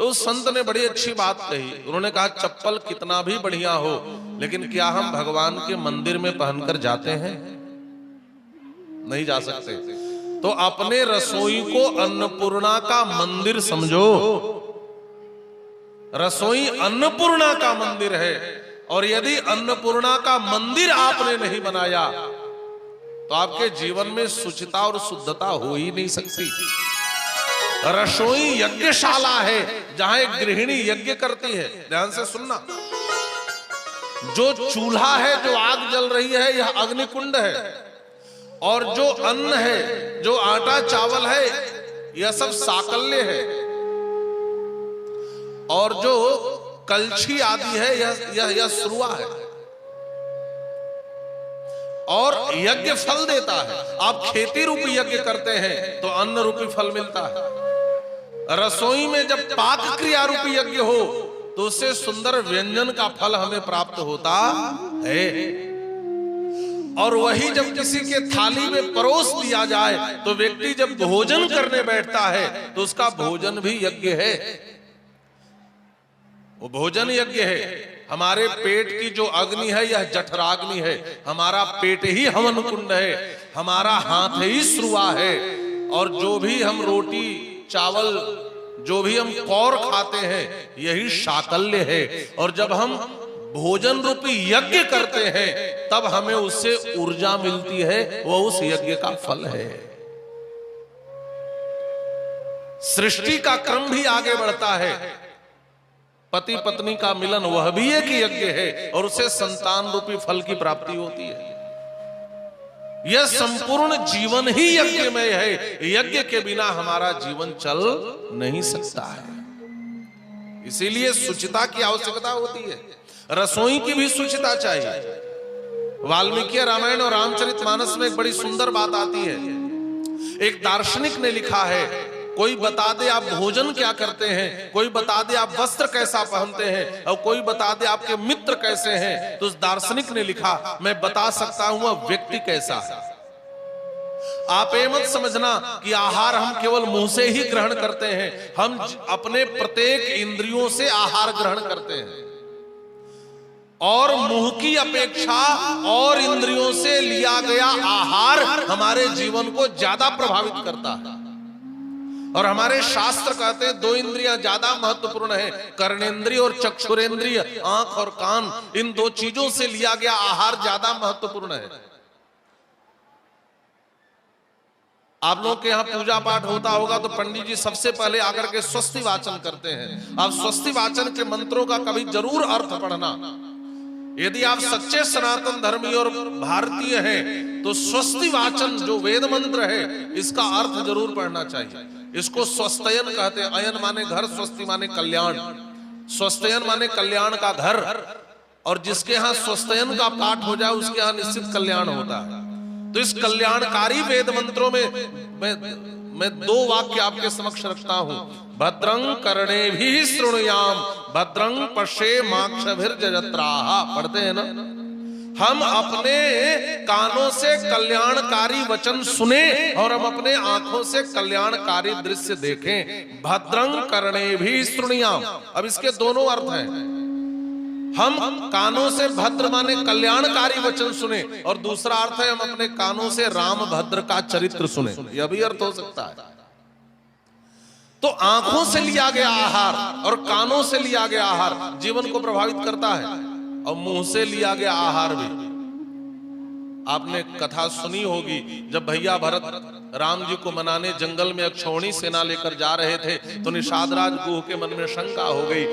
तो उस संत ने बड़ी अच्छी बात कही। उन्होंने कहा चप्पल कितना भी बढ़िया हो, लेकिन क्या हम भगवान के मंदिर में पहनकर जाते हैं? नहीं जा सकते। तो अपने रसोई को अन्नपूर्णा का मंदिर समझो। रसोई अन्नपूर्णा का मंदिर है, और यदि अन्नपूर्णा का मंदिर आपने नहीं बनाया तो आपके जीवन में शुचिता और शुद्धता हो ही नहीं सकती। रसोई यज्ञशाला है, जहां एक गृहिणी यज्ञ करती है। ध्यान से सुनना, जो चूल्हा है, जो आग जल रही है, यह अग्निकुंड है, और जो अन्न है, जो आटा चावल है, यह सब साकल्य है, और जो कलछी आदि है, यह श्रुआ है, और यज्ञ फल देता है। आप खेती रूपी यज्ञ करते हैं तो अन्न रूपी फल मिलता है। रसोई में जब पाक क्रिया रूपी यज्ञ हो तो उससे सुंदर व्यंजन का फल हमें प्राप्त होता है। और वही जब किसी के थाली में परोस दिया जाए तो व्यक्ति जब भोजन करने बैठता है तो उसका भोजन भी यज्ञ है, वो भोजन यज्ञ है। हमारे पेट की जो अग्नि है यह जठराग्नि है, हमारा पेट ही हवन कुंड है, हमारा हाथ ही श्रुआ है, और जो भी हम रोटी चावल, जो भी हम कौर खाते हैं, यही शाकल्य है। और जब हम भोजन रूपी यज्ञ करते हैं तब हमें उससे ऊर्जा मिलती है, वह उस यज्ञ का फल है। सृष्टि का क्रम भी आगे बढ़ता है। पति पत्नी का मिलन वह भी एक यज्ञ है, और उससे संतान रूपी फल की प्राप्ति होती है। यह संपूर्ण जीवन ही यज्ञमय है। यज्ञ के बिना हमारा जीवन चल नहीं सकता है। इसीलिए शुचिता की आवश्यकता होती है। रसोई की भी शुचिता चाहिए। वाल्मीकि रामायण और रामचरितमानस में एक बड़ी सुंदर बात आती है। एक दार्शनिक ने लिखा है, कोई बता दे आप भोजन क्या करते हैं, कोई बता दे आप वस्त्र कैसा पहनते हैं, और कोई बता दे आपके मित्र कैसे हैं। तो उस दार्शनिक ने लिखा, मैं बता सकता हूं वह व्यक्ति कैसा है। आप ये मत समझना कि आहार हम केवल मुंह से ही ग्रहण करते हैं। हम अपने प्रत्येक इंद्रियों से आहार ग्रहण करते हैं, और मुंह की अपेक्षा और इंद्रियों से लिया गया आहार हमारे जीवन को ज्यादा प्रभावित करता है। और हमारे शास्त्र कहते हैं दो इंद्रियां ज्यादा महत्वपूर्ण है, कर्णेंद्रिय और चक्षुरेंद्रिय, आंख और कान। इन दो चीजों से लिया गया आहार ज्यादा महत्वपूर्ण है। आप लोग के यहाँ पूजा पाठ होता होगा तो पंडित जी सबसे पहले आकर के स्वस्ति वाचन करते हैं। आप स्वस्ति वाचन के मंत्रों का कभी जरूर अर्थ पढ़ना। यदि आप सच्चे सनातन धर्मी और भारतीय हैं तो स्वस्ति वाचन जो वेद मंत्र है इसका अर्थ जरूर पढ़ना चाहिए। इसको स्वस्तयन कहते हैं। अयन माने घर, स्वस्ति माने कल्याण। स्वस्तयन माने कल्याण का घर, और जिसके यहाँ स्वस्तयन का पाठ हो जाए उसके यहाँ निश्चित कल्याण होता है। तो इस कल्याणकारी वेद मंत्रों में मैं दो वाक्य आपके समक्ष रखता हूं। भद्रं कर्णेभिः शृणुयाम भद्रं पश्येमाक्षभिर्जत्राः। पढ़ते हैं ना, हम अपने कानों से कल्याणकारी वचन सुने और हम अपने आंखों से कल्याणकारी दृश्य देखें। भद्रं कर्णेभिः शृणुयाम। अब इसके दोनों अर्थ हैं। हम कानों से भद्र माने कल्याणकारी वचन सुने, और दूसरा अर्थ है हम अपने कानों से राम भद्र का चरित्र सुने। यह भी अर्थ हो सकता है। तो आंखों से लिया गया आहार और कानों से लिया गया आहार जीवन को प्रभावित करता है, और मुंह से लिया गया आहार भी। आपने कथा सुनी होगी, जब भैया भरत राम जी को मनाने जंगल में अक्षौणी सेना लेकर जा रहे थे तो निषाद राज गुह के मन में शंका हो गई,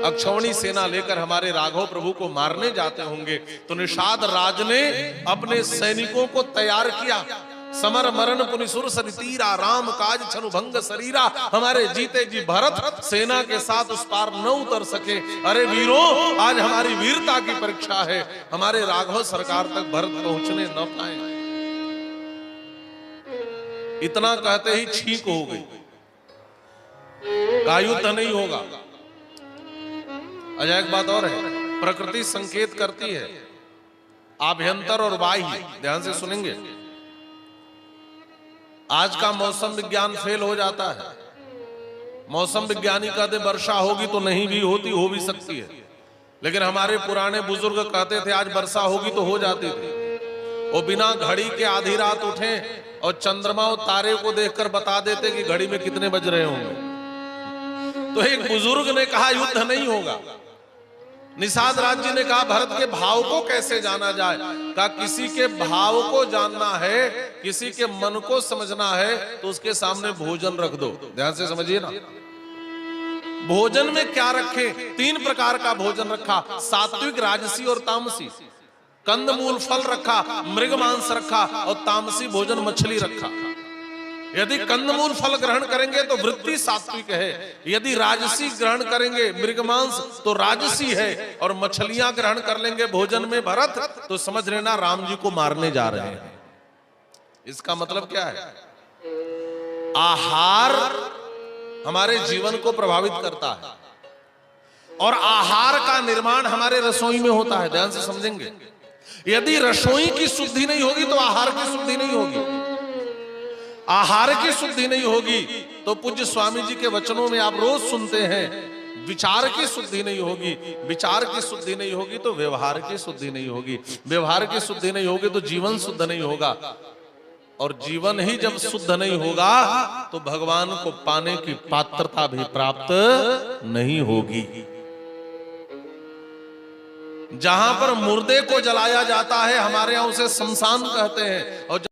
अक्षौणी सेना लेकर हमारे राघव प्रभु को मारने जाते होंगे। तो निषाद राज ने अपने सैनिकों को तैयार किया। समर मरण पुनिसुर सरितीरा, राम काज छनु भंग शरीरा। हमारे जीते जी भरत सेना के साथ उस पार न उतर सके। अरे वीरों, आज हमारी वीरता की परीक्षा है। हमारे राघव सरकार तक भरत पहुंचने न पाए। इतना कहते ही छींक हो गई, का युद्ध नहीं होगा। अच्छा, एक बात और है, प्रकृति संकेत करती है आभ्यंतर और बाह्य। ध्यान से सुनेंगे। आज का मौसम विज्ञान फेल हो जाता है। मौसम विज्ञानी कहते वर्षा होगी तो नहीं भी होती, हो भी सकती है, लेकिन हमारे पुराने बुजुर्ग कहते थे आज वर्षा होगी तो हो जाती थी। वो बिना घड़ी के आधी रात उठे और चंद्रमा और तारे को देखकर बता देते कि घड़ी में कितने बज रहे होंगे। तो एक बुजुर्ग ने कहा युद्ध नहीं होगा। निषाद राज जी ने कहा भरत के भाव को कैसे जाना जाए? कहा किसी के भाव को जानना है, किसी के मन को समझना है तो उसके सामने भोजन रख दो। ध्यान से समझिए ना, भोजन में क्या रखे? 3 प्रकार का भोजन रखा, सात्विक, राजसी और तामसी। कंदमूल फल रखा, मृग मांस रखा और तामसी भोजन मछली रखा। यदि कंदमूल फल ग्रहण करेंगे तो वृत्ति सात्विक है, यदि राजसी ग्रहण करेंगे मृग मांस तो राजसी है, और मछलियां ग्रहण कर लेंगे भोजन में भरत तो समझ लेना राम जी को मारने जा रहे हैं। इसका मतलब क्या है? आहार हमारे जीवन को प्रभावित करता है और आहार का निर्माण हमारे रसोई में होता है। ध्यान से समझेंगे, यदि रसोई की शुद्धि नहीं होगी तो आहार की शुद्धि नहीं होगी। आहार की शुद्धि नहीं होगी तो पूज्य स्वामी जी के वचनों में आप रोज सुनते हैं, विचार की शुद्धि नहीं होगी, विचार की शुद्धि नहीं होगी तो व्यवहार की शुद्धि नहीं होगी, व्यवहार की शुद्धि नहीं होगी तो जीवन शुद्ध नहीं होगा, और जीवन ही जब शुद्ध नहीं होगा तो भगवान को पाने की पात्रता भी प्राप्त नहीं होगी। जहां पर मुर्दे को जलाया जाता है हमारे यहां उसे शमशान कहते हैं, और